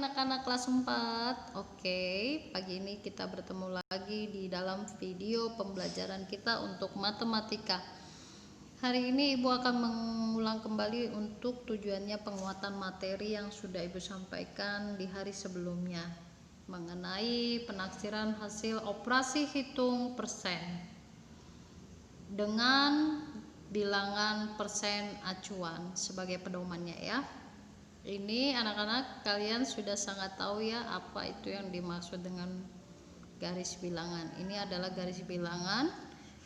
Anak-anak kelas 4. Oke, pagi ini kita bertemu lagi di dalam video pembelajaran kita untuk matematika. Hari ini Ibu akan mengulang kembali untuk tujuannya penguatan materi yang sudah Ibu sampaikan di hari sebelumnya mengenai penaksiran hasil operasi hitung persen dengan bilangan persen acuan sebagai pedomannya ya. Ini anak-anak kalian sudah sangat tahu ya apa itu yang dimaksud dengan garis bilangan. Ini adalah garis bilangan.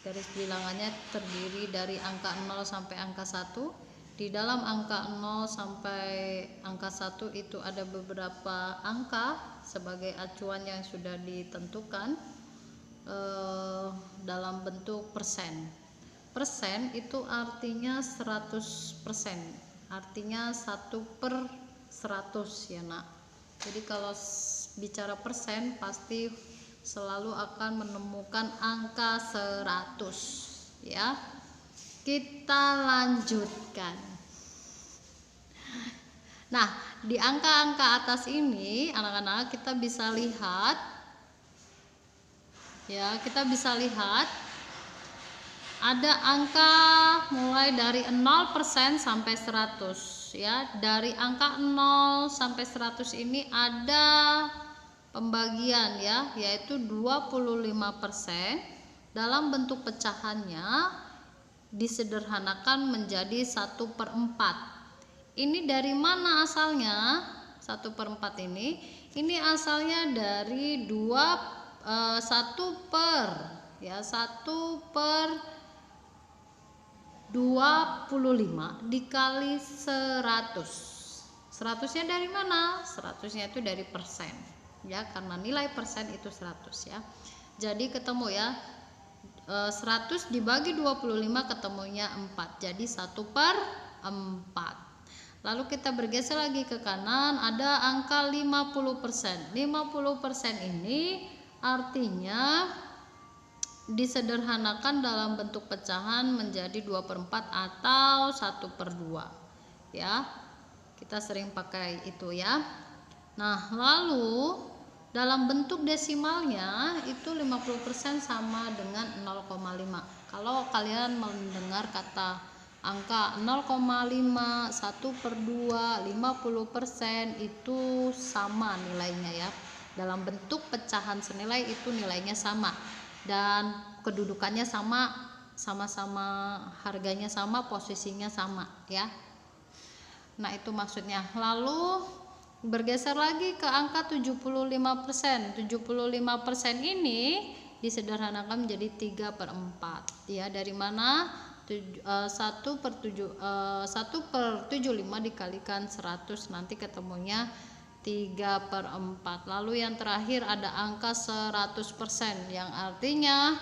Garis bilangannya terdiri dari angka 0 sampai angka 1. Di dalam angka 0 sampai angka 1 itu ada beberapa angka sebagai acuan yang sudah ditentukan dalam bentuk persen. Persen itu artinya 100%. Artinya 1/100 ya nak. Jadi kalau bicara persen pasti selalu akan menemukan angka 100 ya. Kita lanjutkan. Nah, di angka-angka atas ini anak-anak kita bisa lihat ya, ada angka mulai dari 0% sampai 100 ya. Dari angka 0 sampai 100 ini ada pembagian ya, yaitu 25%. Dalam bentuk pecahannya disederhanakan menjadi 1/4. Ini dari mana asalnya? 1/4 ini asalnya dari 1/25 dikali 100. 100-nya dari mana? 100-nya itu dari persen ya, karena nilai persen itu 100 ya. Jadi ketemu ya, 100 dibagi 25 ketemunya 4, jadi 1/4. Lalu kita bergeser lagi ke kanan, ada angka 50%. 50% ini artinya disederhanakan dalam bentuk pecahan menjadi 2/4 atau 1/2 ya. Kita sering pakai itu ya. Nah, lalu dalam bentuk desimalnya itu 50% sama dengan 0,5. Kalau kalian mendengar kata angka 0,5, 1/2, 50% itu sama nilainya ya. Dalam bentuk pecahan senilai itu nilainya sama dan kedudukannya sama-sama harganya sama, posisinya sama ya. Nah, itu maksudnya. Lalu bergeser lagi ke angka 75%. 75% ini disederhanakan menjadi 3/4 ya. Dari mana? 1/75 dikalikan 100, nanti ketemunya 3/4. Lalu yang terakhir ada angka 100% yang artinya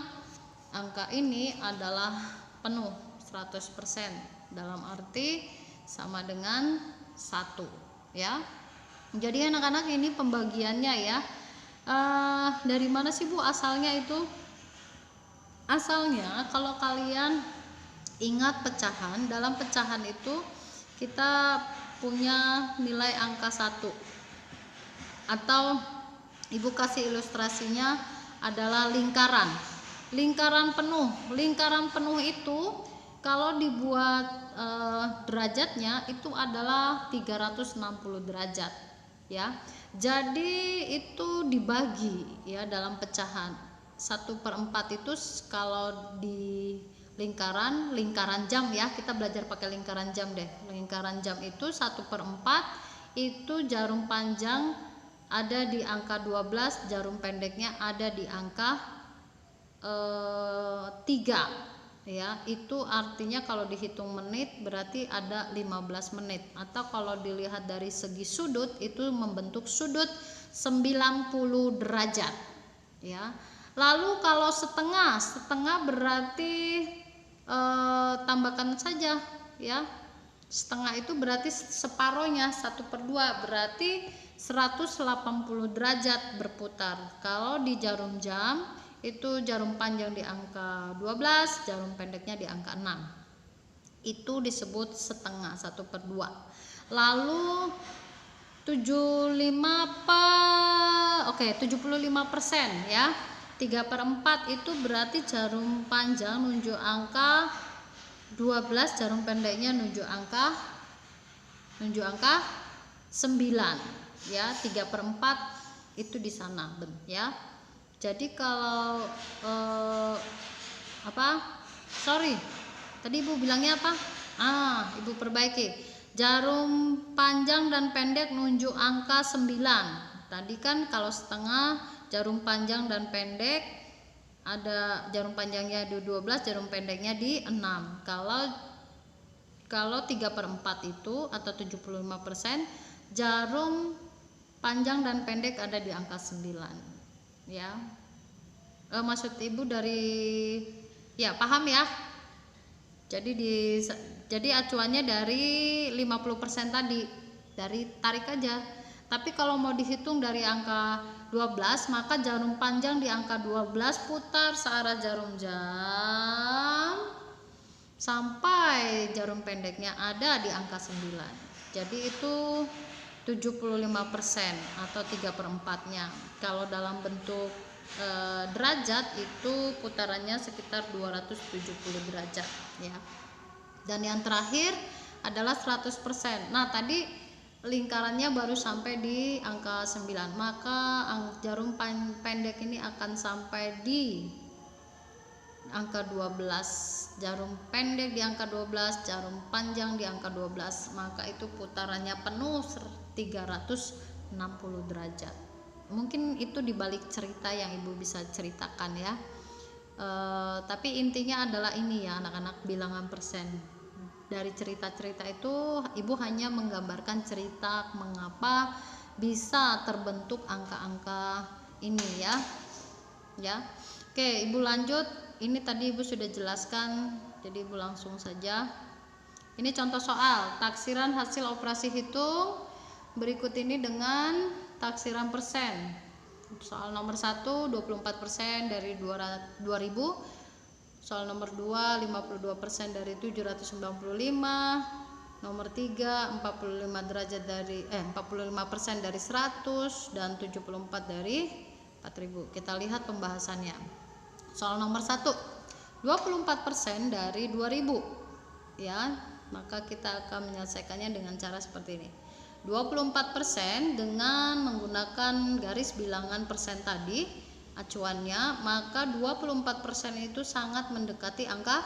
angka ini adalah penuh 100%, dalam arti sama dengan 1 ya. Jadi anak-anak ini pembagiannya ya. Dari mana sih Bu asalnya itu? Asalnya kalau kalian ingat pecahan, dalam pecahan itu kita punya nilai angka 1. Atau Ibu kasih ilustrasinya adalah lingkaran. Lingkaran penuh itu kalau dibuat derajatnya itu adalah 360 derajat ya. Jadi itu dibagi ya dalam pecahan. 1/4 itu kalau di lingkaran jam ya, kita belajar pakai lingkaran jam deh. Lingkaran jam itu 1/4 itu jarum panjang ada di angka 12, jarum pendeknya ada di angka 3 ya. Itu artinya kalau dihitung menit berarti ada 15 menit, atau kalau dilihat dari segi sudut itu membentuk sudut 90 derajat ya. Lalu kalau setengah berarti tambahkan saja ya. Setengah itu berarti separohnya, 1/2 berarti 180 derajat berputar. Kalau di jarum jam itu jarum panjang di angka 12, jarum pendeknya di angka 6. Itu disebut setengah, 1/2. Lalu 75% ya. 3/4 itu berarti jarum panjang nunjuk angka 12, jarum pendeknya nunjuk angka 9 ya. 3/4 itu di sana ya. Jadi kalau tadi ibu bilangnya apa? Ibu perbaiki. Jarum panjang dan pendek nunjuk angka 9. Tadi kan kalau setengah, jarum panjang dan pendek ada jarum panjangnya di 12, jarum pendeknya di 6. Kalau 3/4 itu atau 75%, jarum panjang dan pendek ada di angka 9 ya. Maksud ibu dari ya, paham ya? Jadi acuannya dari 50% tadi, dari tarik aja. Tapi kalau mau dihitung dari angka 12, maka jarum panjang di angka 12 putar searah jarum jam sampai jarum pendeknya ada di angka 9. Jadi itu 75% atau 3/4-nya. Kalau dalam bentuk derajat itu putarannya sekitar 270 derajat ya. Dan yang terakhir adalah 100%. Nah, tadi lingkarannya baru sampai di angka 9, maka jarum pendek ini akan sampai di angka 12. Jarum pendek di angka 12, jarum panjang di angka 12, maka itu putarannya penuh 360 derajat. Mungkin itu dibalik cerita yang ibu bisa ceritakan ya. Tapi intinya adalah ini ya anak-anak, bilangan persen. Dari cerita-cerita itu ibu hanya menggambarkan cerita mengapa bisa terbentuk angka-angka ini ya. Oke, ibu lanjut. Ini tadi ibu sudah jelaskan, jadi ibu langsung saja. Ini contoh soal taksiran hasil operasi hitung berikut ini dengan taksiran persen. Soal nomor 1 24% dari 2000. Soal nomor 2 52% dari 795. Nomor 3 45 derajat dari 45% dari 100 dan 74 dari 4000. Kita lihat pembahasannya. Soal nomor 1 24% dari 2000 ya. Maka kita akan menyelesaikannya dengan cara seperti ini. 24% dengan menggunakan garis bilangan persen tadi acuannya, maka 24% itu sangat mendekati angka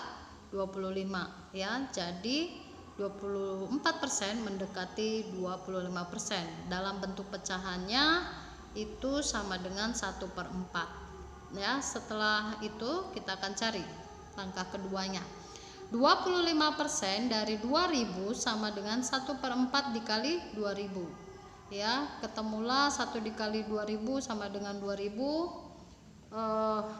25 ya. Jadi 24% mendekati 25%. Dalam bentuk pecahannya itu sama dengan 1/4 ya. Setelah itu kita akan cari langkah keduanya. 25% dari 2000 sama dengan 1/4 dikali 2000 ya. Ketemulah 1 dikali 2000 sama dengan 2000.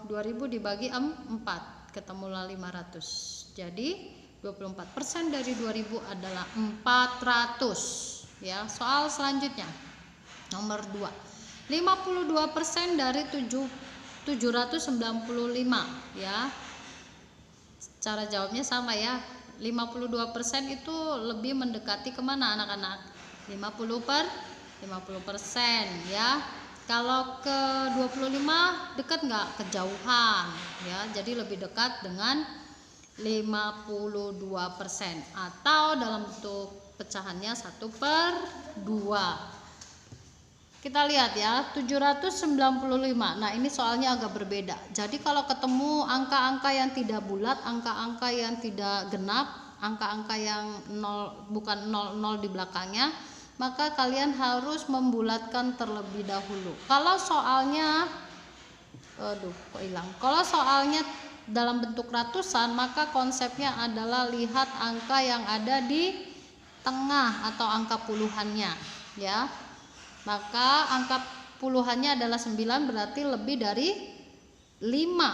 2000 dibagi 4 ketemulah 500. Jadi 24% dari 2000 adalah 400 ya. Soal selanjutnya nomor 2 52% dari 795 ya. Cara jawabnya sama ya. 52% itu lebih mendekati kemana anak-anak? 50% ya. Kalau ke 25 dekat nggak? Kejauhan ya. Jadi lebih dekat dengan 52% atau dalam bentuk pecahannya 1/2. Kita lihat ya, 795. Nah, ini soalnya agak berbeda. Jadi kalau ketemu angka-angka yang tidak bulat, angka-angka yang tidak genap, angka-angka yang 0 bukan 00 di belakangnya, maka kalian harus membulatkan terlebih dahulu. Kalau soalnya Kalau soalnya dalam bentuk ratusan, maka konsepnya adalah lihat angka yang ada di tengah atau angka puluhannya ya. Maka angka puluhannya adalah 9, berarti lebih dari 5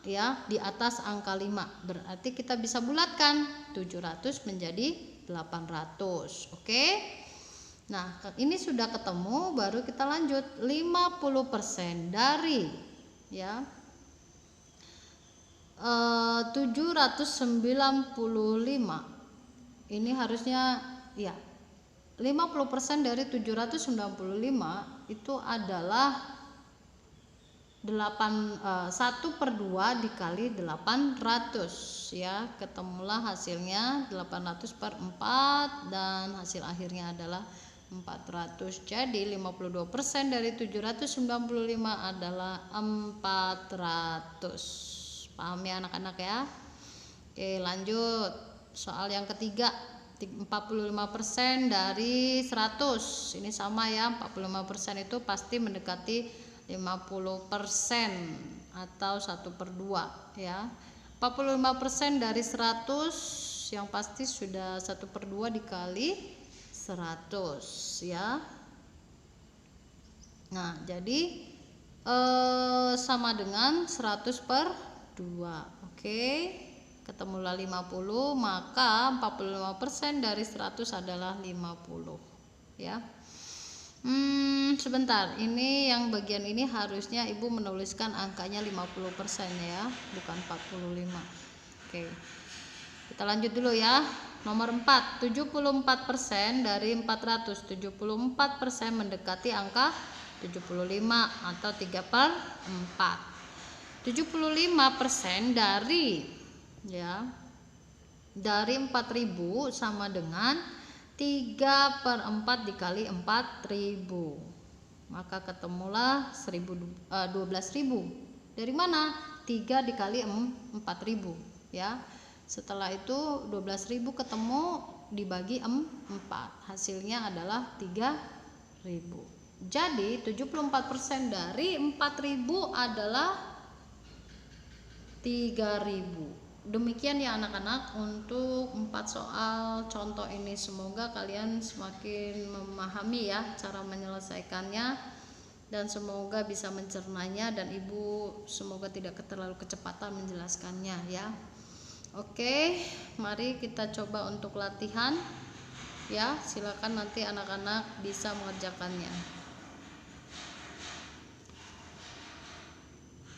ya, di atas angka 5. Berarti kita bisa bulatkan 700 menjadi 800. Oke. Nah, ini sudah ketemu, baru kita lanjut. 50% dari ya 795. Ini harusnya ya 50% dari 795 itu adalah 1/2 dikali 800 ya, ketemulah hasilnya 800 per 4 dan hasil akhirnya adalah 400. Jadi 52% dari 795 adalah 400. Paham ya anak-anak ya? Oke, lanjut soal yang ketiga. 45% dari 100 ini sama ya, 45% itu pasti mendekati 50% atau 1/2 ya. 45% dari 100 yang pasti sudah 1/2 dikali 100 ya. Nah jadi sama dengan 100/2. Oke, ketemulah 50, maka 45% dari 100 adalah 50 ya. Sebentar, ini yang bagian ini harusnya ibu menuliskan angkanya 50% ya, bukan 45. Oke, kita lanjut dulu ya. Nomor 4, 74% dari 400. 74% mendekati angka 75 atau 3/4. 75% dari 4000 sama dengan 3/4 dikali 4000, maka ketemulah 12.000. Dari mana? 3 dikali 4000 ya. Setelah itu 12.000 ketemu dibagi 4, hasilnya adalah 3000. Jadi 74% dari 4000 adalah 3000. Demikian ya anak-anak untuk 4 soal contoh ini. Semoga kalian semakin memahami ya cara menyelesaikannya, dan semoga bisa mencernanya, dan ibu semoga tidak terlalu kecepatan menjelaskannya ya. Oke, mari kita coba untuk latihan ya. Silakan nanti anak-anak bisa mengerjakannya.